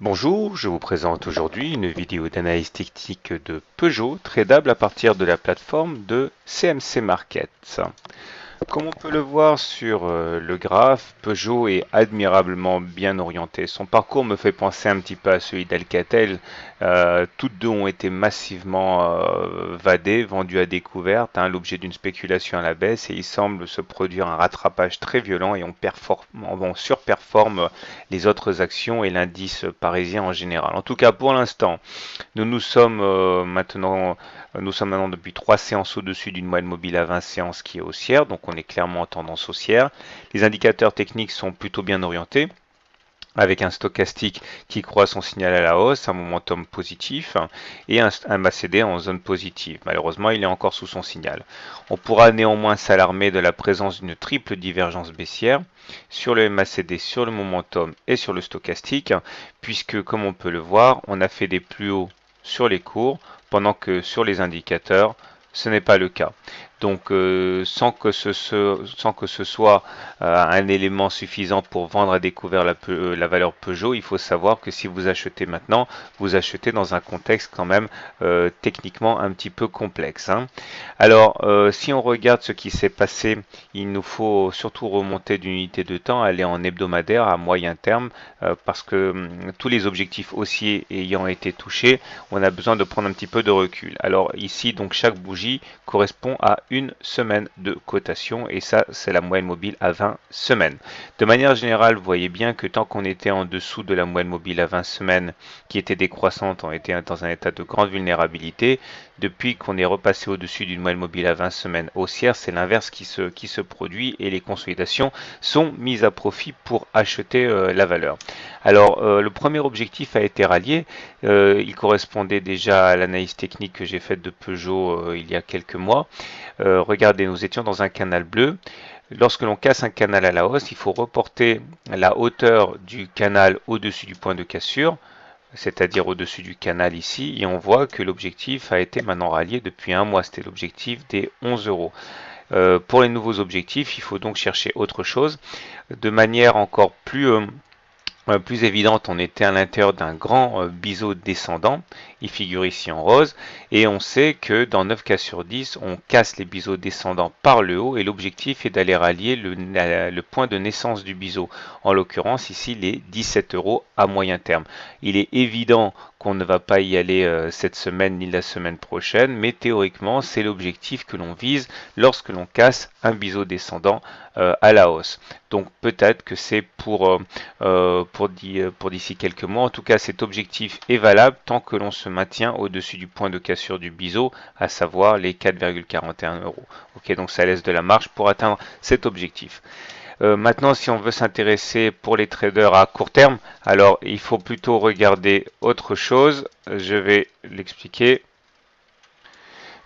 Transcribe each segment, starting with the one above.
Bonjour, je vous présente aujourd'hui une vidéo d'analyse technique de Peugeot tradable à partir de la plateforme de CMC Markets. Comme on peut le voir sur le graphe, Peugeot est admirablement bien orienté. Son parcours me fait penser un petit peu à celui d'Alcatel. Toutes deux ont été massivement vadées, vendues à découvert, l'objet d'une spéculation à la baisse, et il semble se produire un rattrapage très violent et on surperforme les autres actions et l'indice parisien en général. En tout cas, pour l'instant, nous sommes maintenant depuis 3 séances au-dessus d'une moyenne mobile à 20 séances qui est haussière, donc on est clairement en tendance haussière. Les indicateurs techniques sont plutôt bien orientés, avec un stochastique qui croit son signal à la hausse, un momentum positif et un MACD en zone positive. Malheureusement, il est encore sous son signal. On pourra néanmoins s'alarmer de la présence d'une triple divergence baissière sur le MACD, sur le momentum et sur le stochastique, puisque comme on peut le voir, on a fait des plus hauts sur les cours, pendant que sur les indicateurs, ce n'est pas le cas. Donc sans que ce soit un élément suffisant pour vendre à découvert la valeur Peugeot, il faut savoir que si vous achetez maintenant, vous achetez dans un contexte quand même techniquement un petit peu complexe. Alors si on regarde ce qui s'est passé, il nous faut surtout remonter d'unité de temps, aller en hebdomadaire à moyen terme, parce que tous les objectifs haussiers ayant été touchés, on a besoin de prendre un petit peu de recul. Alors ici, donc chaque bougie correspond à une semaine de cotation, et ça, c'est la moyenne mobile à 20 semaines. De manière générale, vous voyez bien que tant qu'on était en dessous de la moyenne mobile à 20 semaines, qui était décroissante, on était dans un état de grande vulnérabilité. Depuis qu'on est repassé au-dessus d'une moyenne mobile à 20 semaines haussière, c'est l'inverse qui se produit, et les consolidations sont mises à profit pour acheter la valeur. Alors, le premier objectif a été rallié. Il correspondait déjà à l'analyse technique que j'ai faite de Peugeot il y a quelques mois. Regardez, nous étions dans un canal bleu. Lorsque l'on casse un canal à la hausse, il faut reporter la hauteur du canal au-dessus du point de cassure, c'est-à-dire au-dessus du canal ici, et on voit que l'objectif a été maintenant rallié depuis un mois. C'était l'objectif des 11 euros. Pour les nouveaux objectifs, il faut donc chercher autre chose. De manière encore plus évidente, on était à l'intérieur d'un grand biseau descendant, il figure ici en rose, et on sait que dans 9 cas sur 10, on casse les biseaux descendants par le haut, et l'objectif est d'aller rallier le point de naissance du biseau, en l'occurrence ici les 17 euros à moyen terme. Il est évident qu'on ne va pas y aller cette semaine ni la semaine prochaine, mais théoriquement c'est l'objectif que l'on vise lorsque l'on casse un biseau descendant à la hausse. Donc peut-être que c'est pour d'ici quelques mois. En tout cas, cet objectif est valable tant que l'on se maintient au-dessus du point de cassure du biseau, à savoir les 4,41 euros. Ok, donc ça laisse de la marge pour atteindre cet objectif. Maintenant, si on veut s'intéresser pour les traders à court terme, alors il faut plutôt regarder autre chose. Je vais l'expliquer.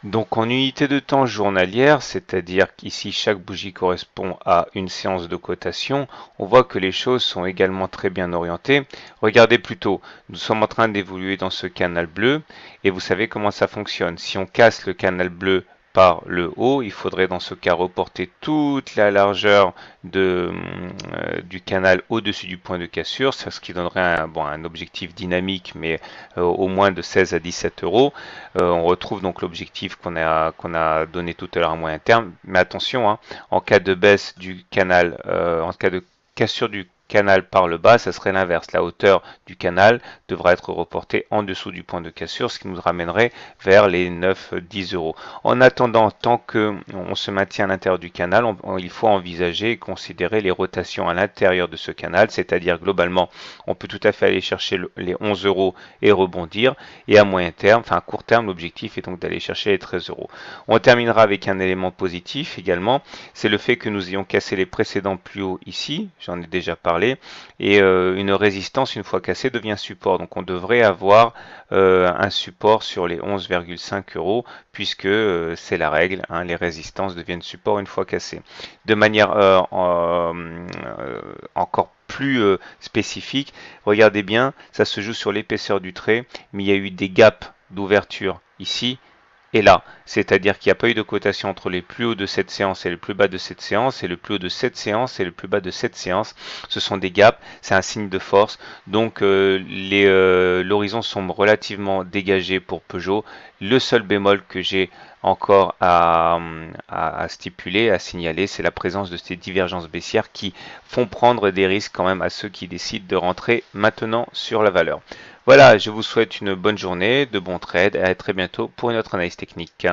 Donc en unité de temps journalière, c'est-à-dire qu'ici chaque bougie correspond à une séance de cotation, on voit que les choses sont également très bien orientées. Regardez plutôt, nous sommes en train d'évoluer dans ce canal bleu, et vous savez comment ça fonctionne. Si on casse le canal bleu par le haut, il faudrait dans ce cas reporter toute la largeur du canal au-dessus du point de cassure, ce qui donnerait un objectif dynamique, mais au moins de 16 à 17 euros. On retrouve donc l'objectif qu'on a donné tout à l'heure à moyen terme, mais attention, en cas de baisse du canal, en cas de cassure du canal par le bas, ça serait l'inverse. La hauteur du canal devra être reportée en dessous du point de cassure, ce qui nous ramènerait vers les 9-10 euros. En attendant, tant qu'on se maintient à l'intérieur du canal, il faut envisager et considérer les rotations à l'intérieur de ce canal, c'est-à-dire globalement, on peut tout à fait aller chercher les 11 euros et rebondir, et à moyen terme, enfin à court terme, l'objectif est donc d'aller chercher les 13 euros. On terminera avec un élément positif également, c'est le fait que nous ayons cassé les précédents plus hauts ici, j'en ai déjà parlé, et une résistance une fois cassée devient support. Donc on devrait avoir un support sur les 11,5 euros, puisque c'est la règle, les résistances deviennent support une fois cassées. De manière encore plus spécifique, regardez bien, ça se joue sur l'épaisseur du trait, mais il y a eu des gaps d'ouverture ici est là. C'est-à-dire qu'il n'y a pas eu de cotation entre les plus hauts de cette séance et les plus bas de cette séance, et le plus haut de cette séance et le plus bas de cette séance. Ce sont des gaps, c'est un signe de force. Donc l'horizon semble relativement dégagé pour Peugeot. Le seul bémol que j'ai encore à stipuler, à signaler, c'est la présence de ces divergences baissières qui font prendre des risques quand même à ceux qui décident de rentrer maintenant sur la valeur. Voilà, je vous souhaite une bonne journée, de bons trades et à très bientôt pour une autre analyse technique.